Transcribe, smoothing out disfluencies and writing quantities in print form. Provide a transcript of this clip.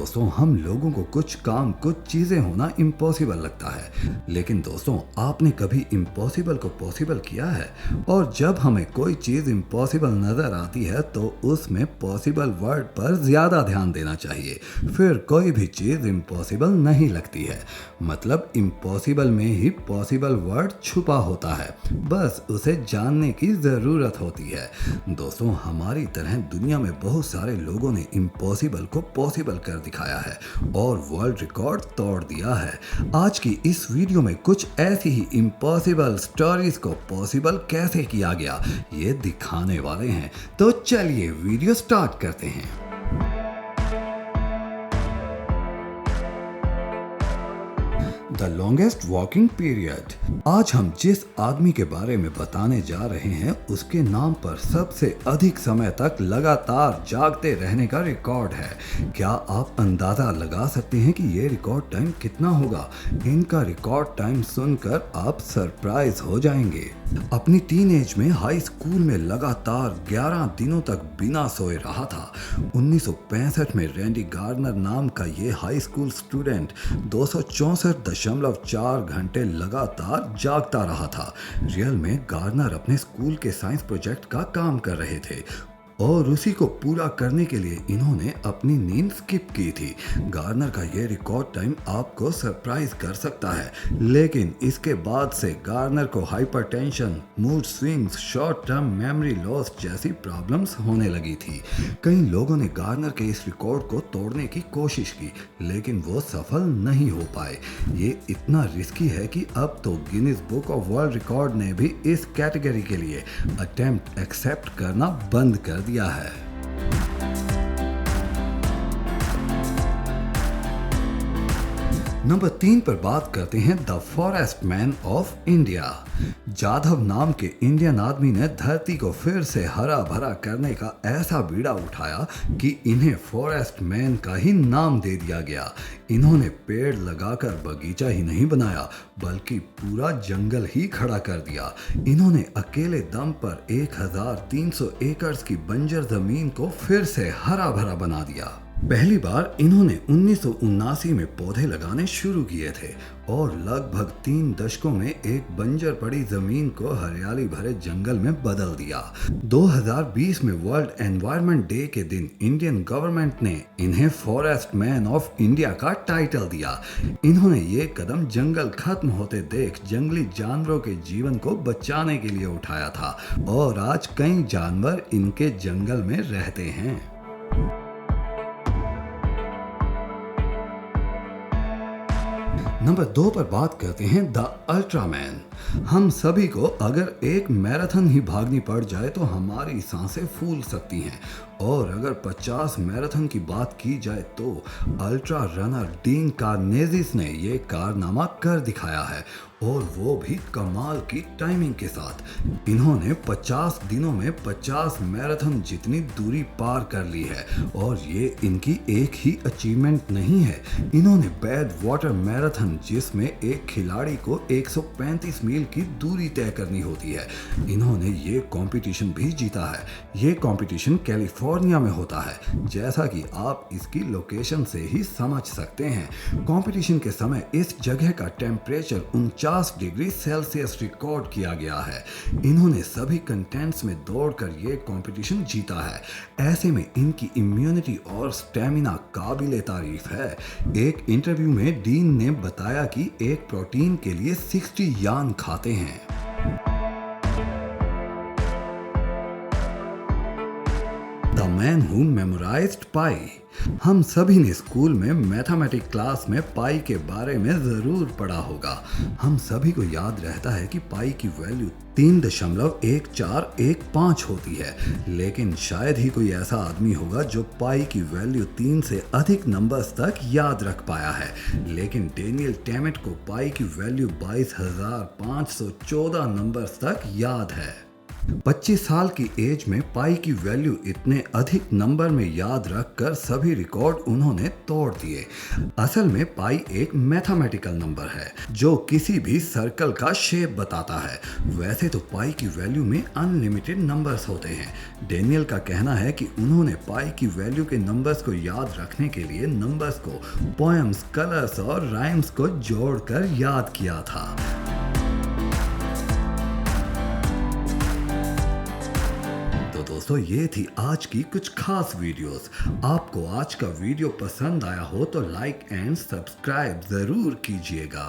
दोस्तों, हम लोगों को कुछ काम, कुछ चीजें होना इम्पॉसिबल लगता है, लेकिन दोस्तों आपने कभी इम्पॉसिबल को पॉसिबल किया है? और जब हमें कोई चीज इम्पॉसिबल नजर आती है तो उसमें पॉसिबल वर्ड पर ज्यादा ध्यान देना चाहिए। फिर कोई भी चीज इम्पॉसिबल नहीं लगती है। मतलब इम्पॉसिबल में ही पॉसिबल वर्ड छुपा होता है, बस उसे जानने की जरूरत होती है। दोस्तों, हमारी तरह दुनिया में बहुत सारे लोगों ने इम्पॉसिबल को पॉसिबल कर दिखाया है और वर्ल्ड रिकॉर्ड तोड़ दिया है। आज की इस वीडियो में कुछ ऐसी ही इम्पॉसिबल स्टोरीज को पॉसिबल कैसे किया गया, ये दिखाने वाले हैं। तो चलिए वीडियो स्टार्ट करते हैं। The longest walking period. आज हम जिस आदमी के बारे में बताने जा रहे हैं उसके नाम पर सबसे अधिक समय तक लगातार जागते रहने का रिकॉर्ड है। क्या आप अंदाजा लगा सकते हैं कि ये रिकॉर्ड टाइम कितना होगा? इनका रिकॉर्ड टाइम सुनकर आप सरप्राइज हो जाएंगे। अपनी टीनेज में हाई स्कूल में लगातार 11 दिनों तक बिना सोए रहा था। 1965 में रैंडी गार्नर नाम का ये हाई स्कूल स्टूडेंट 264.4 घंटे लगातार जागता रहा था। रियल में गार्नर अपने स्कूल के साइंस प्रोजेक्ट का काम कर रहे थे और उसी को पूरा करने के लिए इन्होंने अपनी नींद स्किप की थी। गार्नर का ये रिकॉर्ड टाइम आपको सरप्राइज कर सकता है, लेकिन इसके बाद से गार्नर को hypertension, mood swings, short term memory loss जैसी प्रॉब्लम्स होने लगी थी। कई लोगों ने गार्नर के इस रिकॉर्ड को तोड़ने की कोशिश की, लेकिन वो सफल नहीं हो पाए। ये इतना रिस्की है कि अब तो Guinness book of world record ने भी इस कैटेगरी के लिए अटेम्प्ट एक्सेप्ट करना बंद कर दिया है। नंबर 3 पर बात करते हैं the forest man of India. Jadhav नाम के इंडियन आदमी ने धरती को फिर से हरा भरा करने का ऐसा बीड़ा उठाया कि इन्हें फॉरेस्ट मैन का ही नाम दे दिया गया। इन्होंने पेड़ लगाकर बगीचा ही नहीं बनाया, बल्कि पूरा जंगल ही खड़ा कर दिया। इन्होंने अकेले दम पर 1300 एकड़ की बंजर जमीन को फिर से हरा भरा बना दिया। पहली बार इन्होंने 1979 में पौधे लगाने शुरू किए थे और लगभग 3 दशकों में एक बंजर पड़ी जमीन को हरियाली भरे जंगल में बदल दिया। 2020 में वर्ल्ड एनवायरनमेंट डे के दिन इंडियन गवर्नमेंट ने इन्हें फॉरेस्ट मैन ऑफ इंडिया का टाइटल दिया। इन्होंने ये कदम जंगल खत्म होते देख जंगली जानवरों के जीवन को बचाने के लिए उठाया था और आज कई जानवर इनके जंगल में रहते हैं। नंबर 2 पर बात करते हैं द अल्ट्रामैन। हम सभी को अगर एक मैराथन ही भागनी पड़ जाए तो हमारी सांसें फूल सकती हैं, और अगर 50 मैराथन की बात की जाए तो अल्ट्रा रनर डीन कार्नेजिस ने ये कारनामा कर दिखाया है, और वो भी कमाल की टाइमिंग के साथ। इन्होंने 50 दिनों में 50 मैराथन जितनी दूरी पार कर ली है, और ये इनकी एक ही अचीवमेंट नहीं है। इन्होंने बैड वाटर मैराथन, जिसमें एक खिलाड़ी को 135 मील की दूरी तय करनी होती है, इन्होंने ये कंपटीशन भी जीता है। ये कंपटीशन कैलिफोर्निया में होता है, जैसा कि आप इसकी लोकेशन से ही समझ सकते हैं। कंपटीशन के समय इस जगह का टेम्परेचर 49 डिग्री सेल्सियस रिकॉर्ड किया गया है। इन्होंने सभी कंटेंट्स में दौड़कर ये कंपटीशन जीता है। ऐसे में इनकी इम्यूनिटी और स्टेमिना काबिले तारीफ है। एक इंटरव्यू में डीन ने बताया कि एक प्रोटीन के लिए 60 यान खाते हैं। द मैन हु मेमोराइज्ड पाई। हम सभी ने स्कूल में मैथमेटिक्स क्लास में पाई के बारे में जरूर पढ़ा होगा। हम सभी को याद रहता है कि पाई की वैल्यू 3.1415 होती है, लेकिन शायद ही कोई ऐसा आदमी होगा जो पाई की वैल्यू 3 से अधिक नंबर्स तक याद रख पाया है। लेकिन डेनियल टैमेट को पाई की वैल्यू 22,514 नंबर्स तक याद है। 25 साल की एज में पाई की वैल्यू इतने अधिक नंबर में याद रखकर सभी रिकॉर्ड उन्होंने तोड़ दिए। असल में पाई एक मैथमेटिकल नंबर है जो किसी भी सर्कल का शेप बताता है। वैसे तो पाई की वैल्यू में अनलिमिटेड नंबर्स होते हैं। डेनियल का कहना है कि उन्होंने पाई की वैल्यू के नंबर्स को याद रखने के लिए नंबर्स को पोएम्स, कलर्स और राइम्स को जोड़कर याद किया था। तो दोस्तों, ये थी आज की कुछ खास वीडियोस। आपको आज का वीडियो पसंद आया हो तो लाइक एंड सब्सक्राइब जरूर कीजिएगा।